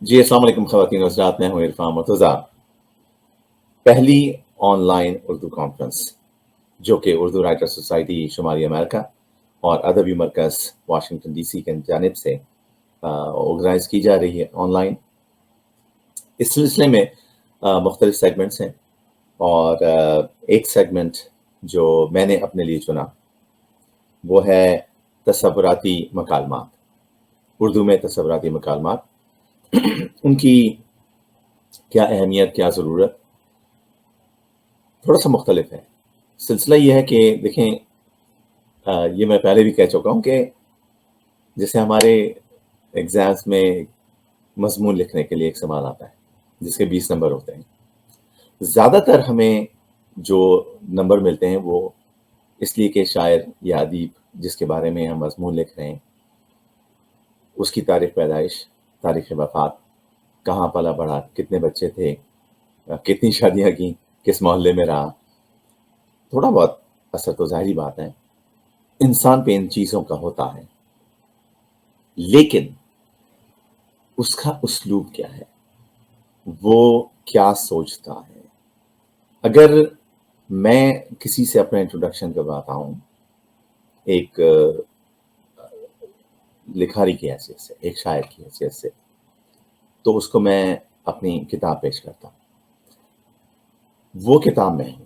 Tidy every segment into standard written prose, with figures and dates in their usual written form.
جی السلام علیکم خواتین و حضرات، میں ہوں عرفان مرتضیٰ۔ پہلی آن لائن اردو کانفرنس جو کہ اردو رائٹر سوسائٹی شمالی امریکہ اور ادبی مرکز واشنگٹن ڈی سی کی جانب سے آرگنائز کی جا رہی ہے آن لائن۔ اس سلسلے میں مختلف سیگمنٹس ہیں، اور ایک سیگمنٹ جو میں نے اپنے لیے چنا وہ ہے تصوراتی مکالمات، اردو میں تصوراتی مکالمات، ان کی کیا اہمیت، کیا ضرورت، تھوڑا سا مختلف ہے۔ سلسلہ یہ ہے کہ دیکھیں، یہ میں پہلے بھی کہہ چکا ہوں کہ جیسے ہمارے ایگزامس میں مضمون لکھنے کے لیے ایک سوال آتا ہے جس کے 20 نمبر ہوتے ہیں، زیادہ تر ہمیں جو نمبر ملتے ہیں وہ اس لیے کہ شاعر یا ادیب جس کے بارے میں ہم مضمون لکھ رہے ہیں اس کی تاریخ پیدائش، تاریخ وفات، کہاں پلا بڑھا، کتنے بچے تھے، کتنی شادیاں کی، کس محلے میں رہا، تھوڑا بہت اثر تو ظاہری بات ہے انسان پہ ان چیزوں کا ہوتا ہے، لیکن اس کا اسلوب کیا ہے، وہ کیا سوچتا ہے۔ اگر میں کسی سے اپنا انٹروڈکشن کرواتا ہوں ایک لکھاری کی حیثیت سے، ایک شاعر کی حیثیت سے، تو اس کو میں اپنی کتاب پیش کرتا ہوں۔ وہ کتاب میں ہوں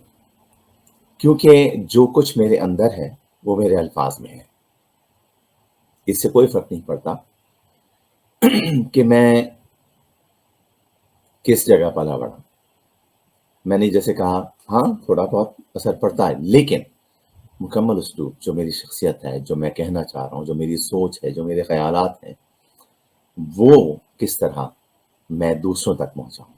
کیونکہ جو کچھ میرے اندر ہے وہ میرے الفاظ میں ہے۔ اس سے کوئی فرق نہیں پڑتا کہ میں کس جگہ پلا بڑھا۔ میں نے جیسے کہا ہاں تھوڑا بہت اثر پڑتا ہے، لیکن مکمل اسلوب جو میری شخصیت ہے، جو میں کہنا چاہ رہا ہوں، جو میری سوچ ہے، جو میرے خیالات ہیں، وہ کس طرح میں دوسروں تک پہنچاؤں،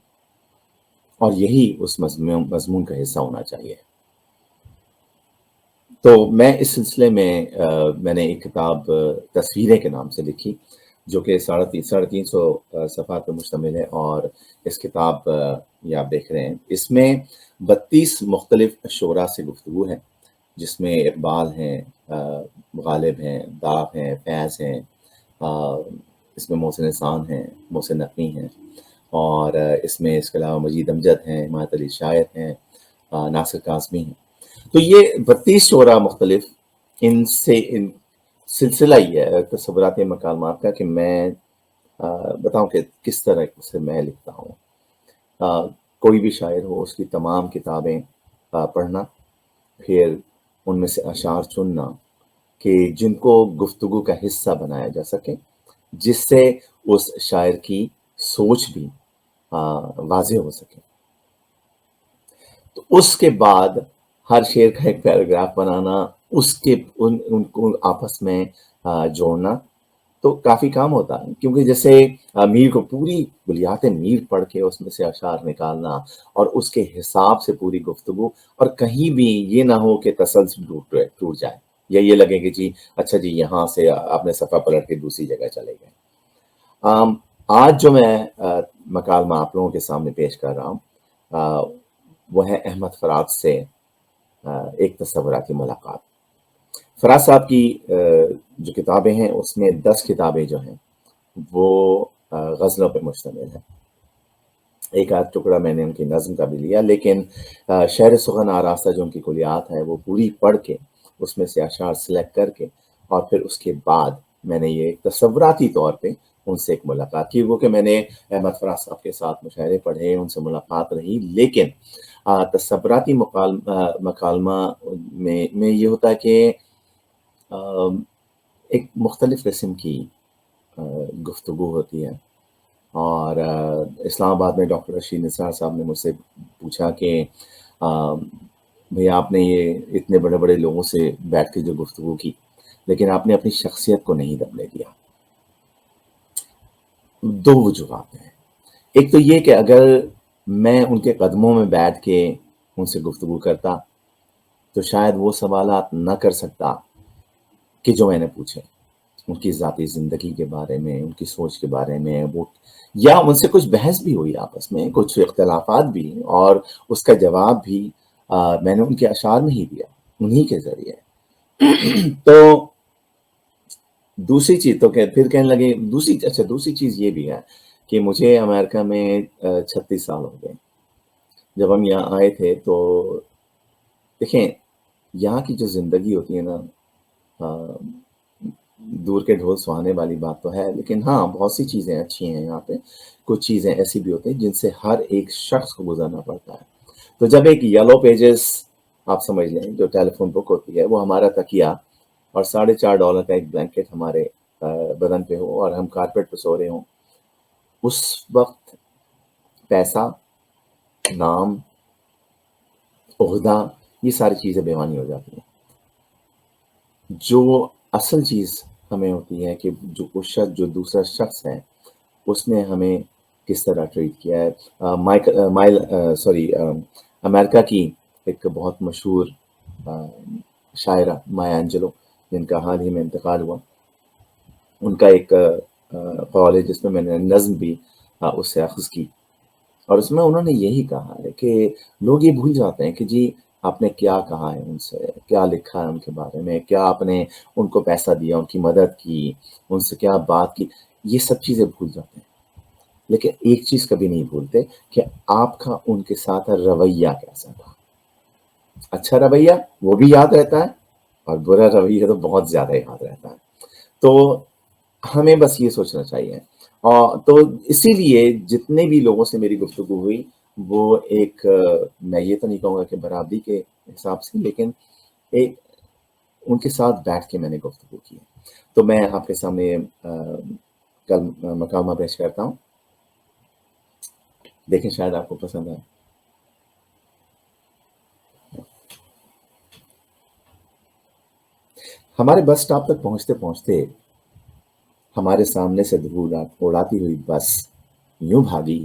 اور یہی اس مضمون کا حصہ ہونا چاہیے۔ تو میں اس سلسلے میں نے ایک کتاب تصویریں کے نام سے لکھی جو کہ 350 صفحات پر مشتمل ہے، اور اس کتاب یہ آپ دیکھ رہے ہیں، اس میں 32 مختلف شعراء سے گفتگو ہے، جس میں اقبال ہیں، غالب ہیں، داغ ہیں، فیض ہیں، اس میں محسن احسان ہیں، محسن نقوی ہیں، اور اس میں اس کے علاوہ مجید امجد ہیں، حمایت علی شاعر ہیں، ناصر کاظمی ہیں۔ تو یہ 32 شعراء مختلف، ان سلسلہ یہ ہے تصوراتی مکالمات کا کہ میں بتاؤں کہ کس طرح سے میں لکھتا ہوں۔ کوئی بھی شاعر ہو اس کی تمام کتابیں پڑھنا، پھر ان میں سے اشعار چننا کہ جن کو گفتگو کا حصہ بنایا جا سکے، جس سے اس شاعر کی سوچ بھی واضح ہو سکے۔ تو اس کے بعد ہر شعر کا ایک پیراگراف بنانا، اس کے ان کو آپس میں جوڑنا، تو کافی کام ہوتا ہے، کیونکہ جیسے میر کو پوری کلیات میر پڑھ کے اس میں سے اشعار نکالنا اور اس کے حساب سے پوری گفتگو، اور کہیں بھی یہ نہ ہو کہ تسلسل ٹوٹ جائے، یا یہ لگے کہ جی اچھا جی یہاں سے آپ نے صفحہ پلٹ کے دوسری جگہ چلے گئے۔ آج جو میں مکالمہ آپ لوگوں کے سامنے پیش کر رہا ہوں وہ ہے احمد فراز سے ایک تصوراتی ملاقات۔ فراز صاحب کی جو کتابیں ہیں اس میں 10 کتابیں جو ہیں وہ غزلوں پہ مشتمل ہیں۔ ایک آدھ ٹکڑا میں نے ان کی نظم کا بھی لیا، لیکن شعر سخن آراستہ جو ان کی کلیات ہے وہ پوری پڑھ کے اس میں سے اشعار سلیکٹ کر کے، اور پھر اس کے بعد میں نے یہ تصوراتی طور پہ ان سے ایک ملاقات کی۔ وہ کہ میں نے احمد فراز صاحب کے ساتھ مشاعرے پڑھے، ان سے ملاقات رہی، لیکن تصوراتی مکالمہ میں یہ ہوتا ہے کہ ایک مختلف قسم کی گفتگو ہوتی ہے۔ اور اسلام آباد میں ڈاکٹر رشید نثار صاحب نے مجھ سے پوچھا کہ بھئی آپ نے یہ اتنے بڑے بڑے لوگوں سے بیٹھ کے جو گفتگو کی، لیکن آپ نے اپنی شخصیت کو نہیں دبنے دیا۔ دو وجوہات ہیں، ایک تو یہ کہ اگر میں ان کے قدموں میں بیٹھ کے ان سے گفتگو کرتا تو شاید وہ سوالات نہ کر سکتا کہ جو میں نے پوچھے، ان کی ذاتی زندگی کے بارے میں، ان کی سوچ کے بارے میں، وہ یا ان سے کچھ بحث بھی ہوئی آپس میں، کچھ اختلافات بھی، اور اس کا جواب بھی میں نے ان کے اشعار میں ہی دیا، انہی کے ذریعے۔ تو دوسری چیز تو پھر کہنے لگے دوسری چیز یہ بھی ہے کہ مجھے امریکہ میں 36 سال ہو گئے۔ جب ہم یہاں آئے تھے تو دیکھیں یہاں کی جو زندگی ہوتی ہے نا، دور کے ڈھول سہانے والی بات تو ہے، لیکن ہاں بہت سی چیزیں اچھی ہیں یہاں پہ، کچھ چیزیں ایسی بھی ہوتی ہیں جن سے ہر ایک شخص کو گزرنا پڑتا ہے۔ تو جب ایک یلو پیجز آپ سمجھ لیں جو ٹیلی فون بک ہوتی ہے، وہ ہمارا تکیہ اور $4.5 کا ایک بلینکٹ ہمارے بدن پہ ہو اور ہم کارپیٹ پہ سو رہے ہوں، اس وقت پیسہ، نام، عہدہ، یہ ساری چیزیں بیمانی ہو جاتی ہیں۔ جو اصل چیز ہمیں ہوتی ہے کہ جو دوسرا شخص ہے اس نے ہمیں کس طرح ٹریٹ کیا ہے۔ امریکہ کی ایک بہت مشہور شاعرہ مایا انجلو، جن کا حال ہی میں انتقال ہوا، ان کا ایک قول ہے جس میں میں نے نظم بھی اس سے اخذ کی، اور اس میں انہوں نے یہی کہا ہے کہ لوگ یہ بھول جاتے ہیں کہ جی آپ نے کیا کہا ہے ان سے، کیا لکھا ہے ان کے بارے میں، کیا آپ نے ان کو پیسہ دیا، ان کی مدد کی، ان سے کیا بات کی، یہ سب چیزیں بھول جاتے ہیں۔ لیکن ایک چیز کبھی نہیں بھولتے کہ آپ کا ان کے ساتھ رویہ کیسا تھا۔ اچھا رویہ وہ بھی یاد رہتا ہے، اور برا رویہ تو بہت زیادہ یاد رہتا ہے۔ تو ہمیں بس یہ سوچنا چاہیے، اور تو اسی لیے جتنے بھی لوگوں سے میری گفتگو ہوئی وہ ایک میں یہ تو نہیں کہوں گا کہ برابری کے حساب سے، لیکن ایک ان کے ساتھ بیٹھ کے میں نے گفتگو کی ہے۔ تو میں آپ کے سامنے کل مکالمہ پیش کرتا ہوں، دیکھیں شاید آپ کو پسند آئے۔ ہمارے بس اسٹاپ تک پہنچتے پہنچتے ہمارے سامنے سے دھول اڑاتی ہوئی بس یوں بھاگی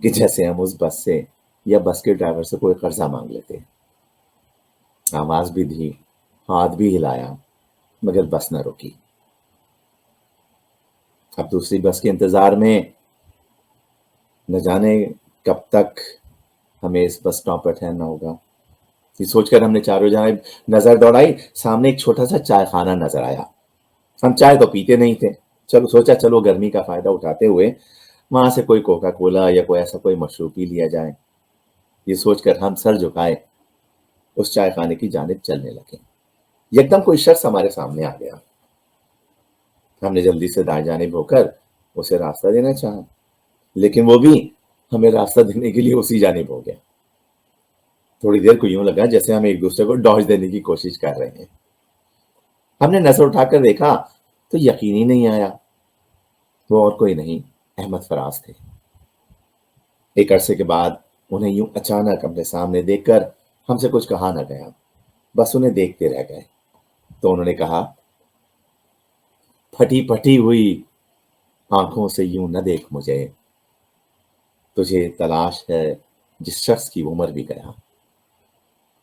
کہ جیسے ہم اس بس سے یا بس کے ڈرائیور سے کوئی قرضہ مانگ لیتے۔ آواز بھی دی، ہاتھ بھی ہلایا، مگر بس نہ رکی۔ اب دوسری بس کے انتظار میں نہ جانے کب تک ہمیں اس بس اسٹاپ پر ٹھہرنا ہوگا، یہ سوچ کر ہم نے چاروں جانب نظر دوڑائی۔ سامنے ایک چھوٹا سا چائے خانہ نظر آیا۔ ہم چائے تو پیتے نہیں تھے، چلو گرمی کا فائدہ اٹھاتے ہوئے وہاں سے کوئی کوکا کولا یا کوئی ایسا کوئی مشروب پی لیا جائے۔ یہ سوچ کر ہم سر جھکائے اس چائے خانے کی جانب چلنے لگے۔ یکدم کوئی شخص ہمارے سامنے آ گیا۔ ہم نے جلدی سے دائیں جانب ہو کر اسے راستہ دینا چاہا، لیکن وہ بھی ہمیں راستہ دینے کے لیے اسی جانب ہو گیا۔ تھوڑی دیر کو یوں لگا جیسے ہم ایک دوسرے کو ڈاج دینے کی کوشش کر رہے ہیں۔ ہم نے نظر اٹھا کر دیکھا تو یقین ہی نہیں آیا، وہ اور کوئی نہیں، احمد فراز تھے۔ ایک عرصے کے بعد انہیں یوں اچانک اپنے سامنے دیکھ کر ہم سے کچھ کہا نہ گیا، بس انہیں دیکھتے رہ گئے۔ تو انہوں نے کہا، پھٹی پھٹی ہوئی آنکھوں سے یوں نہ دیکھ مجھے، تجھے تلاش ہے جس شخص کی عمر بھی گیا۔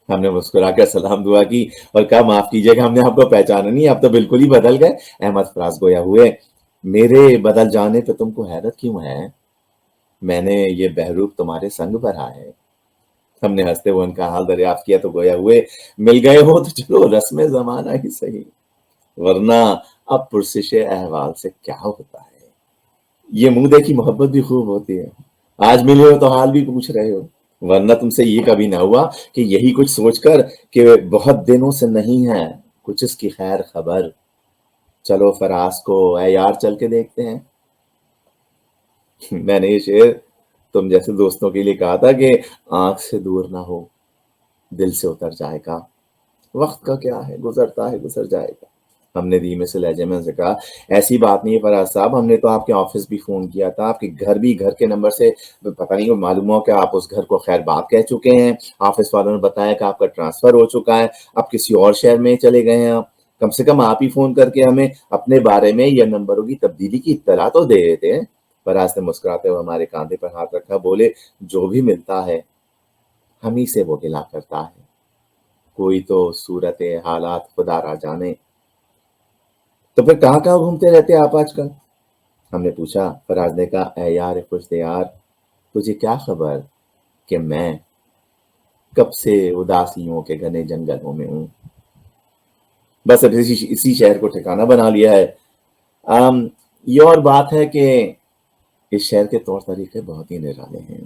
ہم نے مسکرا کر سلام دعا کی اور کہا، معاف کیجیے گا ہم نے آپ کو پہچانا نہیں، آپ تو بالکل ہی بدل گئے۔ احمد فراز گویا ہوئے، میرے بدل جانے پہ تم کو حیرت کیوں ہے؟ میں نے یہ بہروپ تمہارے سنگ بھرا ہے۔ ہم نے ہنستے ہوئے ان کا حال دریافت کیا تو گویا ہوئے، مل گئے ہو تو چلو رسم زمانہ ہی صحیح، ورنہ اب پرسش احوال سے کیا ہوتا ہے۔ یہ منہ دیکھی محبت بھی خوب ہوتی ہے، آج ملے ہو تو حال بھی پوچھ رہے ہو، ورنہ تم سے یہ کبھی نہ ہوا کہ یہی کچھ سوچ کر کہ بہت دنوں سے نہیں ہے کچھ اس کی خیر خبر، چلو فراز کو اے یار چل کے دیکھتے ہیں۔ میں نے یہ شعر تم جیسے دوستوں کے لیے کہا تھا کہ آنکھ سے دور نہ ہو، دل سے اتر جائے گا، وقت کا کیا ہے، گزرتا ہے گزر جائے گا۔ ہم نے دھیمے سے لہجے میں سے کہا، ایسی بات نہیں ہے فراز صاحب، ہم نے تو آپ کے آفس بھی فون کیا تھا، آپ کے گھر بھی، گھر کے نمبر سے پتہ نہیں معلوم ہو کہ آپ اس گھر کو خیر بات کہہ چکے ہیں، آفس والوں نے بتایا کہ آپ کا ٹرانسفر ہو چکا ہے، آپ کسی اور شہر میں چلے گئے ہیں، کم سے کم آپ ہی فون کر کے ہمیں اپنے بارے میں یا نمبروں کی تبدیلی کی اطلاع تو دے دیتے ہیں۔ فراز نے مسکراتے ہوئے ہمارے کاندھے پر ہاتھ رکھا، بولے، جو بھی ملتا ہے ہم ہی سے وہ گلا کرتا ہے، کوئی تو صورت حالات خدا را جانے۔ تو پھر کہاں کہاں گھومتے رہتے آپ آج کل؟ ہم نے پوچھا۔ فراز نے کہا، اے یار خوش دیار، تجھے کیا خبر کہ میں کب سے اداسیوں کے گھنے جنگلوں میں ہوں، بس اب اسی شہر کو ٹھکانہ بنا لیا ہے۔ یہ اور بات ہے کہ اس شعر کے طور طریقے بہت ہی نرالے ہیں،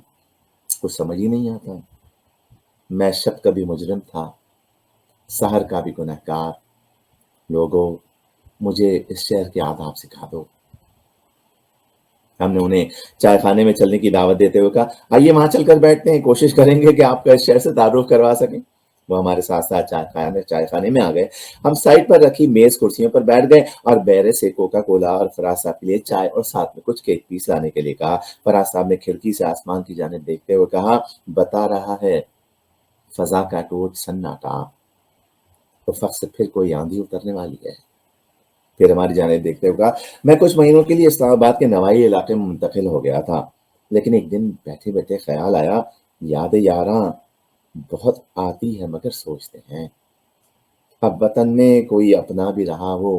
کچھ سمجھ ہی نہیں آتا۔ میں شب کا بھی مجرم تھا، سحر کا بھی گنہگار، لوگوں مجھے اس شعر کے آداب سکھا دو۔ ہم نے انہیں چائے خانے میں چلنے کی دعوت دیتے ہوئے کہا آئیے وہاں چل کر بیٹھتے ہیں، کوشش کریں گے کہ آپ کا اس شعر سے تعارف کروا سکیں۔ وہ ہمارے ساتھ ساتھ چائے خانے میں آ گئے۔ ہم سائڈ پر رکھی میز کرسیوں پر بیٹھ گئے اور بیرے سے کوکا کولا اور فراز صاحب کے لیے چائے اور ساتھ میں کچھ کیک پیس لانے کے لیے کہا۔ فراز صاحب نے کھڑکی سے آسمان کی جانب دیکھتے ہوئے کہا بتا رہا ہے فضا کا ٹوٹ سناٹا، افق سے پھر کوئی آندھی اترنے والی ہے۔ پھر ہماری جانب دیکھتے ہوئے کہا میں کچھ مہینوں کے لیے اسلام آباد کے نوائی علاقے میں منتقل ہو گیا تھا، لیکن ایک دن بیٹھے بیٹھے خیال آیا یاد یاراں بہت آتی ہے مگر سوچتے ہیں اب وطن میں کوئی اپنا بھی رہا ہو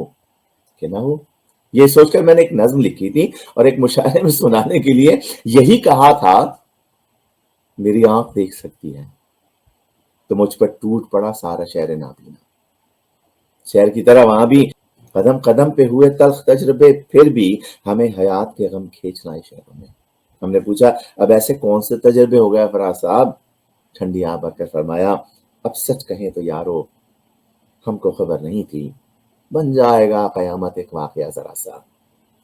کہ نہ ہو۔ یہ سوچ کر میں نے ایک نظم لکھی تھی اور ایک مشاعرے میں سنانے کے لیے یہی کہا تھا میری آنکھ دیکھ سکتی ہے تو مجھ پر ٹوٹ پڑا سارا شہر نابینا۔ شہر کی طرح وہاں بھی قدم قدم پہ ہوئے تلخ تجربے، پھر بھی ہمیں حیات کے غم کھینچنا ہے شہروں میں۔ ہم نے پوچھا اب ایسے کون سے تجربے ہو گئے فراز صاحب؟ ٹھنڈی آنکھ بھر کر فرمایا اب سچ کہیں تو یارو ہم کو خبر نہیں تھی بن جائے گا قیامت ایک واقعہ ذرا سا،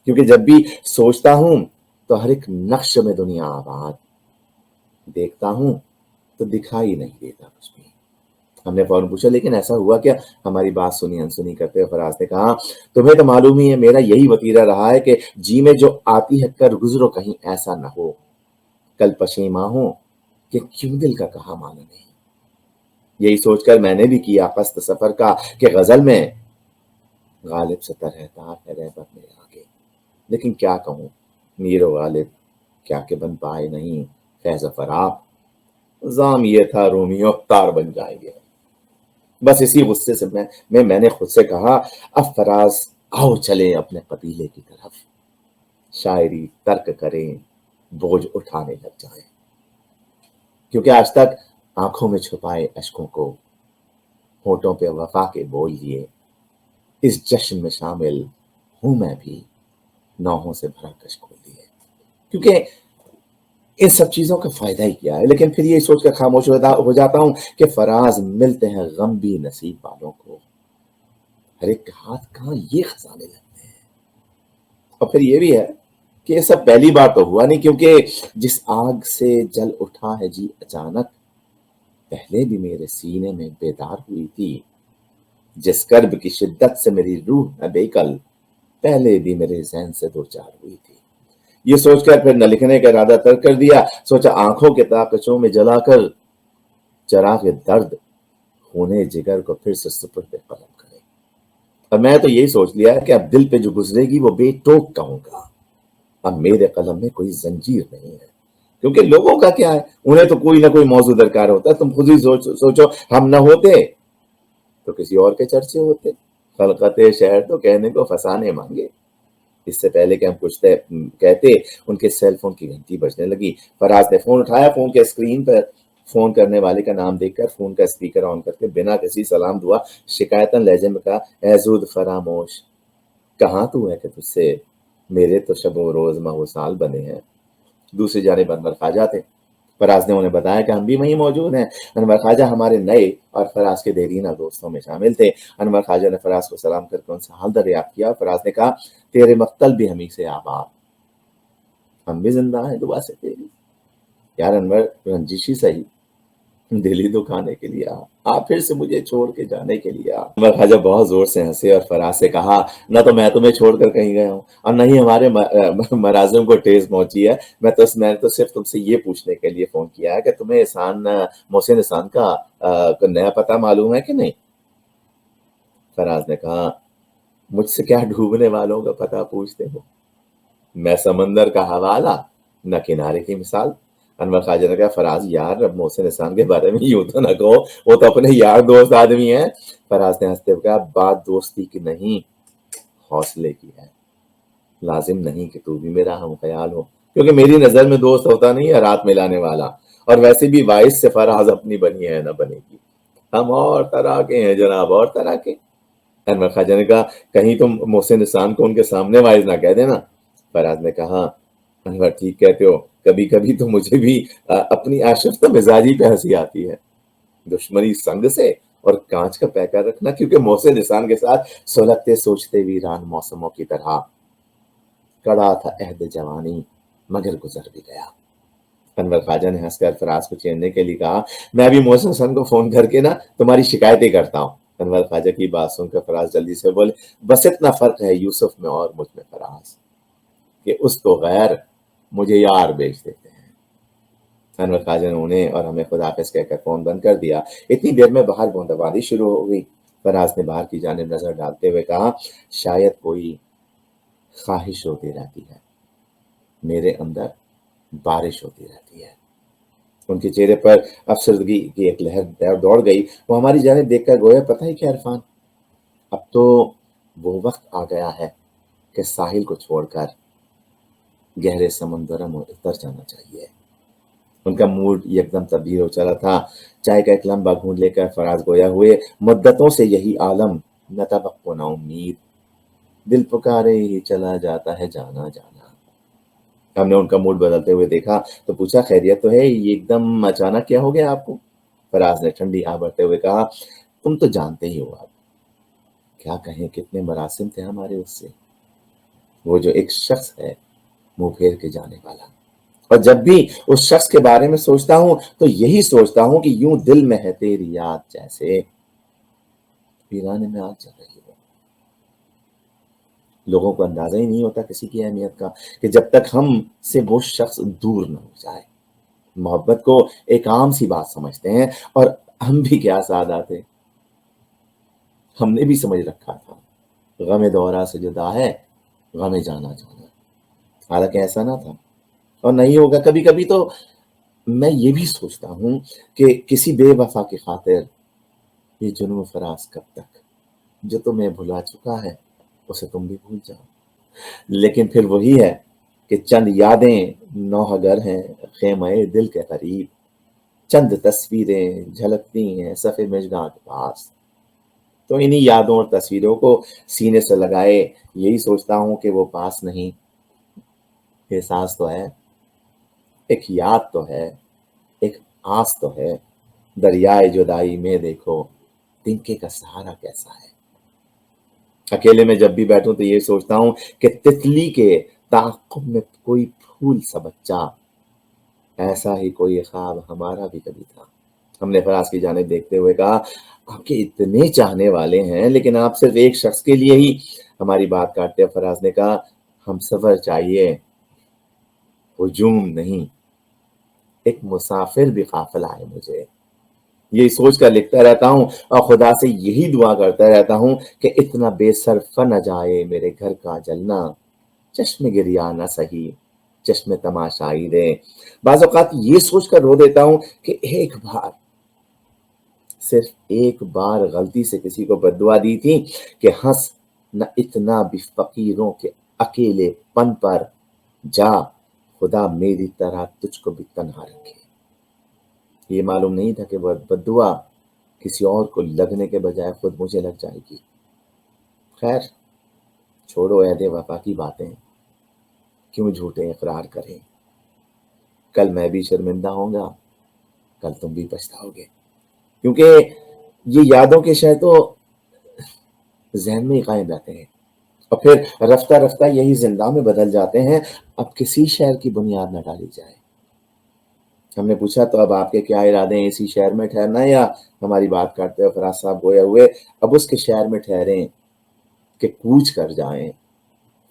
کیونکہ جب بھی سوچتا ہوں تو ہر ایک نقش میں دنیا آباد، دیکھتا ہوں تو دکھائی نہیں دیتا کچھ بھی۔ ہم نے فوراً پوچھا لیکن ایسا ہوا کیا؟ ہماری بات سنی انسنی کرتے ہوئے فراز نے کہا تمہیں تو معلوم ہی ہے میرا یہی وتیرہ رہا ہے کہ جی میں جو آتی ہے کر گزرو کہیں ایسا نہ ہو کل پشیماں ہوں کہ کیوں دل کا کہا مانا نہیں۔ یہی سوچ کر میں نے بھی کیا قصد سفر کا کہ غزل میں غالب سے ترہتا ہے رہبت میرے آگے، لیکن کیا کہوں میر و غالب کیا کہ بن پائے نہیں فیض فراق، زام یہ تھا رومیو تار بن جائیں گے۔ بس اسی غصے سے میں نے خود سے کہا اب فراز آؤ چلیں اپنے قبیلے کی طرف، شاعری ترک کریں بوجھ اٹھانے لگ جائیں، کیونکہ آج تک آنکھوں میں چھپائے اشکوں کو ہونٹوں پہ وفا کے بول لیے، اس جشن میں شامل ہوں میں بھی نوحوں سے بھرا کش کھول لیے۔ کیونکہ ان سب چیزوں کا فائدہ ہی کیا ہے، لیکن پھر یہ سوچ کر خاموش ہو جاتا ہوں کہ فراز ملتے ہیں غم بھی نصیب والوں کو، ہر ایک ہاتھ کہاں یہ خزانے لگتے ہیں۔ اور پھر یہ بھی ہے کہ یہ سب پہلی بار تو ہوا نہیں، کیونکہ جس آگ سے جل اٹھا ہے جی اچانک پہلے بھی میرے سینے میں بیدار ہوئی تھی، جس کرب کی شدت سے میری روح نہ بے کل پہلے بھی میرے ذہن سے دو چار ہوئی تھی۔ یہ سوچ کر پھر نہ لکھنے کا ارادہ ترک کر دیا، سوچا آنکھوں کے تاکچوں میں جلا کر چراغ درد خونے جگر کو پھر سے سپرد قلم کرے۔ اور میں تو یہی سوچ لیا کہ اب دل پہ جو گزرے گی وہ بے ٹوک کہوں گا، اب میرے قلم میں کوئی زنجیر نہیں ہے، کیونکہ لوگوں کا کیا ہے انہیں تو کوئی نہ کوئی موضوع درکار ہوتا ہے۔ تم خود ہی سوچو ہم نہ ہوتے تو کسی اور کے چرچے ہوتے، خلقت شہر تو کہنے کو فسانے مانگے۔ اس سے پہلے کہ ہم کچھ کہتے ان کے سیل فون کی گھنٹی بجنے لگی۔ فراز نے فون اٹھایا، فون کے اسکرین پر فون کرنے والے کا نام دیکھ کر فون کا اسپیکر آن کر کے بنا کسی سلام دعا شکایتاً لہجے میں کہا اے زود فراموش کہاں تو ہے کہ تجھ سے میرے تو شب و روز ماہ و سال بنے ہیں۔ دوسری جانب انور خواجہ تھے۔ فراز نے انہیں بتایا کہ ہم بھی وہیں موجود ہیں۔ انور خواجہ ہمارے نئے اور فراز کے دیرینہ دوستوں میں شامل تھے۔ انور خواجہ نے فراز کو سلام کر کے ان سے حال دریافت کیا۔ فراز نے کہا تیرے مقتل بھی ہمیں سے آباد، ہم بھی زندہ ہیں دعا سے تیری۔ یار انور رنجشی صحیح دلی دکھانے کے لیے آپ پھر سے مجھے چھوڑ کے جانے کے لیے انور خواجہ بہت زور سے ہنسے اور فراز سے کہا نہ تو میں تمہیں چھوڑ کر کہیں گیا ہوں اور نہ ہی ہمارے مرازم کو ٹھیس پہنچی ہے۔ میں نے تو صرف تم سے یہ پوچھنے کے لیے فون کیا ہے کہ تمہیں محسن احسان کا نیا پتہ معلوم ہے کہ نہیں؟ فراز نے کہا مجھ سے کیا ڈوبنے والوں کا پتہ پوچھتے ہو، میں سمندر کا حوالہ نہ کنارے کی مثال۔ انور خواجہ نے کہا فراز یار اب محسن احسان کے بارے میں یوں تو نہ کہو، وہ تو اپنے یار دوست آدمی ہیں۔ فراز نے ہنستے ہوئے کہا بات دوستی کی نہیں حوصلے کی ہے، لازم نہیں کہ تو بھی میرا ہم خیال ہو، کیونکہ میری نظر میں دوست ہوتا نہیں ہے رات میں لانے والا، اور ویسے بھی وائس سے فراز اپنی بنی ہے نہ بنے گی، ہم اور طرح کے ہیں جناب اور طرح کے۔ انور خواجہ نے کہا کہیں تم محسن احسان کو ان کے سامنے وائز نہ کہہ دینا۔ فراز نے کہا انور ٹھیک کہتے ہو، کبھی کبھی تو مجھے بھی اپنی آشفتہ مزاجی پہ ہنسی آتی ہے، دشمنی سنگ سے اور کانچ کا پیکر رکھنا، کیونکہ محسن انسان کے ساتھ سلگتے سوچتے ویران موسموں کی طرح کڑا تھا عہد جوانی مگر گزر بھی گیا۔ انور خواجہ نے ہنس کر فراز کو چھیڑنے کے لیے کہا، میں بھی محسن حسن کو فون کر کے نا تمہاری شکایتیں کرتا ہوں۔ انور خواجہ کی بات سن کر فراز جلدی سے بولے، بس اتنا فرق ہے یوسف میں اور مجھ میں فراز، کہ اس کو غیر مجھے یار بیچ دیتے ہیں۔ انور خواجہ نے انہیں اور ہمیں خداحافظ کہہ کر فون بند کر دیا۔ اتنی دیر میں باہر بوندباری شروع ہو گئی۔ فراز نے باہر کی جانب نظر ڈالتے ہوئے کہا، شاید کوئی خواہش ہوتی رہتی ہے، میرے اندر بارش ہوتی رہتی ہے۔ ان کے چہرے پر افسردگی کی ایک لہر دوڑ گئی۔ وہ ہماری جانب دیکھ کر گویا، پتہ ہے کیا عرفان، اب تو وہ وقت آ گیا ہے کہ ساحل کو چھوڑ کر گہرے سمندر میں اتر جانا چاہیے۔ ان کا موڈ یکدم تبدیل ہو چلا تھا۔ چائے کا ایک لمبا گھونٹ لے کر فراز گویا ہوئے، مدتوں سے یہی عالم، نہ توقع نہ امید، دل پکارے ہی چلا جاتا ہے جانا جانا۔ ہم نے ان کا موڈ بدلتے ہوئے دیکھا تو پوچھا، خیریت تو ہے؟ یہ ایک دم اچانک کیا ہو گیا آپ کو؟ فراز نے ٹھنڈی آہ بھرتے ہوئے کہا، تم تو جانتے ہی ہو آپ، کیا کہیں کتنے مراسم تھے ہمارے اس سے، وہ جو ایک شخص ہے منہ پھیر کے جانے والا، اور جب بھی اس شخص کے بارے میں سوچتا ہوں تو یہی سوچتا ہوں کہ یوں دل میں ہے تیری یاد جیسے ویرانے میں آگ جل رہی ہو۔ لوگوں کو اندازہ ہی نہیں ہوتا کسی کی اہمیت کا کہ جب تک ہم سے وہ شخص دور نہ ہو جائے۔ محبت کو ایک عام سی بات سمجھتے ہیں، اور ہم بھی کیا سادہ تھے، ہم نے بھی سمجھ رکھا تھا غم دورہ سے جدا ہے غم جانا جانا، حالانکہ ایسا نہ تھا اور نہیں ہوگا۔ کبھی کبھی تو میں یہ بھی سوچتا ہوں کہ کسی بے وفا کی خاطر یہ جنون فراز کب تک، جو تمہیں بھلا چکا ہے اسے تم بھی بھول جاؤ۔ لیکن پھر وہی ہے کہ چند یادیں نوحہ گر ہیں خیمہ دل کے قریب، چند تصویریں جھلکتی ہیں صفِ مژگاں کے پاس، تو انہی یادوں اور تصویروں کو سینے سے لگائے یہی سوچتا ہوں کہ وہ پاس نہیں، احساس تو ہے، ایک یاد تو ہے، ایک آس تو ہے، دریائے جدائی میں دیکھو تنکے کا سہارا کیسا ہے۔ اکیلے میں جب بھی بیٹھوں تو یہ سوچتا ہوں کہ تتلی کے تعاقب میں کوئی پھول سا بچہ، ایسا ہی کوئی خواب ہمارا بھی کبھی تھا۔ ہم نے فراز کی جانب دیکھتے ہوئے کہا، آپ کے اتنے چاہنے والے ہیں لیکن آپ صرف ایک شخص کے لیے ہی ہماری بات کاٹتے ہیں۔ فراز نے کہا، ہم سفر چاہیے، ہجوم نہیں، ایک مسافر بھی قافلہ ہے مجھے۔ یہی سوچ کر لکھتا رہتا ہوں اور خدا سے یہی دعا کرتا رہتا ہوں کہ اتنا بے صرف نہ جائے میرے گھر کا جلنا، چشم گریا نہ سہی چشم تماشائی دے۔ بعض اوقات یہ سوچ کر رو دیتا ہوں کہ ایک بار، صرف ایک بار غلطی سے کسی کو بددعا دی تھی کہ ہنس نہ اتنا بھی فقیروں کے اکیلے پن پر، جا خدا میری طرح تجھ کو بھی تنہا رکھے۔ یہ معلوم نہیں تھا کہ وہ بددعا کسی اور کو لگنے کے بجائے خود مجھے لگ جائے گی۔ خیر چھوڑو عہد وفا کی باتیں، کیوں جھوٹے اقرار کریں، کل میں بھی شرمندہ ہوں گا، کل تم بھی پچھتاؤ گے، کیونکہ یہ یادوں کے شے تو ذہن میں ہی قائم رہتے ہیں اور پھر رفتہ رفتہ یہی زندہ میں بدل جاتے ہیں۔ اب کسی شہر کی بنیاد نہ ڈالی جائے۔ ہم نے پوچھا، تو اب آپ کے کیا ارادے ہیں، اسی شہر میں ٹھہرنا یا ہماری بات کرتے ہوئے فراز صاحب گویا ہوئے، اب اس کے شہر میں ٹھہریں کہ کوچ کر جائیں؟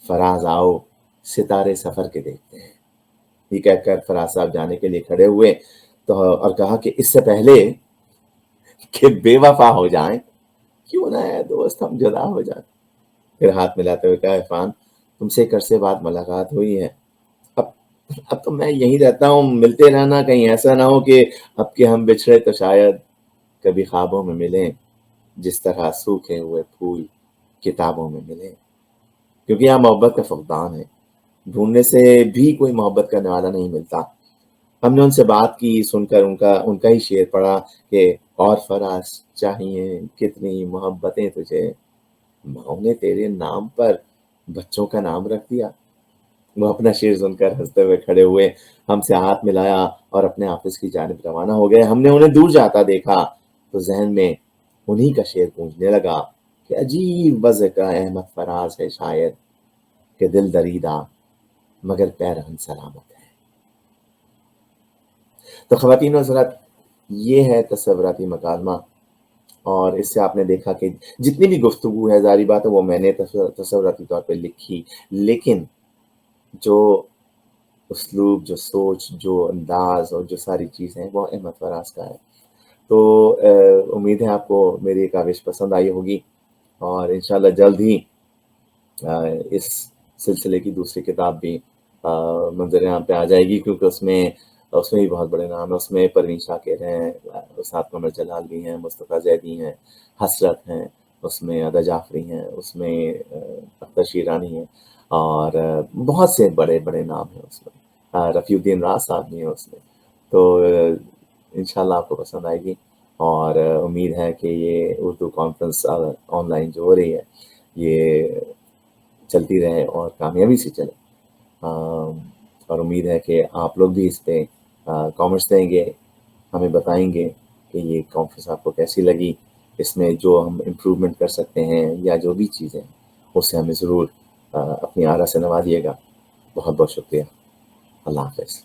فراز آؤ ستارے سفر کے دیکھتے ہیں۔ یہ کہہ کر فراز صاحب جانے کے لیے کھڑے ہوئے تو اور کہا کہ اس سے پہلے کہ بے وفا ہو جائیں، کیوں نہ ہے دوست ہم جدا ہو جائیں۔ پھر ہاتھ ملاتے ہوئے کہا، عرفان تم سے ایک عرصے بعد ملاقات ہوئی ہے، اب اب تو میں یہیں رہتا ہوں، ملتے رہنا، کہیں ایسا نہ ہو کہ اب کہ ہم بچھڑے تو شاید کبھی خوابوں میں ملیں، جس طرح سوکھے ہوئے پھول کتابوں میں ملیں، کیونکہ یہاں محبت کا فقدان ہے، ڈھونڈنے سے بھی کوئی محبت کرنے والا نہیں ملتا۔ ہم نے ان سے بات کی، سن کر ان کا ہی شعر پڑھا کہ اور فراز چاہیے کتنی محبتیں تجھے، ماؤں نے تیرے نام پر بچوں کا نام رکھ دیا، وہ اپنا شعر سن کر ہنستے ہوئے کھڑے ہوئے، ہم سے ہاتھ ملایا اور اپنے آفس کی جانب روانہ ہو گئے۔ ہم نے انہیں دور جاتا دیکھا تو ذہن میں انہی کا شعر گونجنے لگا کہ عجیب وضع کا احمد فراز ہے شاید، کہ دل دریدہ مگر پیرہن سلامت ہے۔ تو خواتین و حضرات، یہ ہے تصوراتی مکالمہ، اور اس سے آپ نے دیکھا کہ جتنی بھی گفتگو ہے، ظاہری بات ہے وہ میں نے تصوراتی طور پہ لکھی، لیکن جو اسلوب، جو سوچ، جو انداز اور جو ساری چیزیں وہ احمد فراز کا ہے۔ تو امید ہے آپ کو میری کاوش پسند آئی ہوگی، اور انشاءاللہ جلد ہی اس سلسلے کی دوسری کتاب بھی منظر عام پہ آ جائے گی، کیونکہ اس میں بھی بہت بڑے نام ہیں۔ اس میں پروین شاکر ہیں، استاد قمر جلال بھی ہیں، مصطفیٰ زیدی ہیں، حسرت ہیں، اس میں ادا جعفری ہیں، اس میں اختر شیرانی ہیں، اور بہت سے بڑے بڑے نام ہیں اس میں، رفیع الدین راز صاحب بھی ہیں اس میں۔ تو انشاءاللہ آپ کو پسند آئے گی، اور امید ہے کہ یہ اردو کانفرنس آن لائن جو ہو رہی ہے یہ چلتی رہے اور کامیابی سے چلے، اور امید ہے کہ آپ لوگ بھی اس پہ کامنٹس دیں گے، ہمیں بتائیں گے کہ یہ کانفرنس آپ کو کیسی لگی، اس میں جو ہم امپروومنٹ کر سکتے ہیں یا جو بھی چیزیں ہیں اس سے ہمیں ضرور اپنی آرا سے نوازیے گا۔ بہت بہت شکریہ۔ اللہ حافظ۔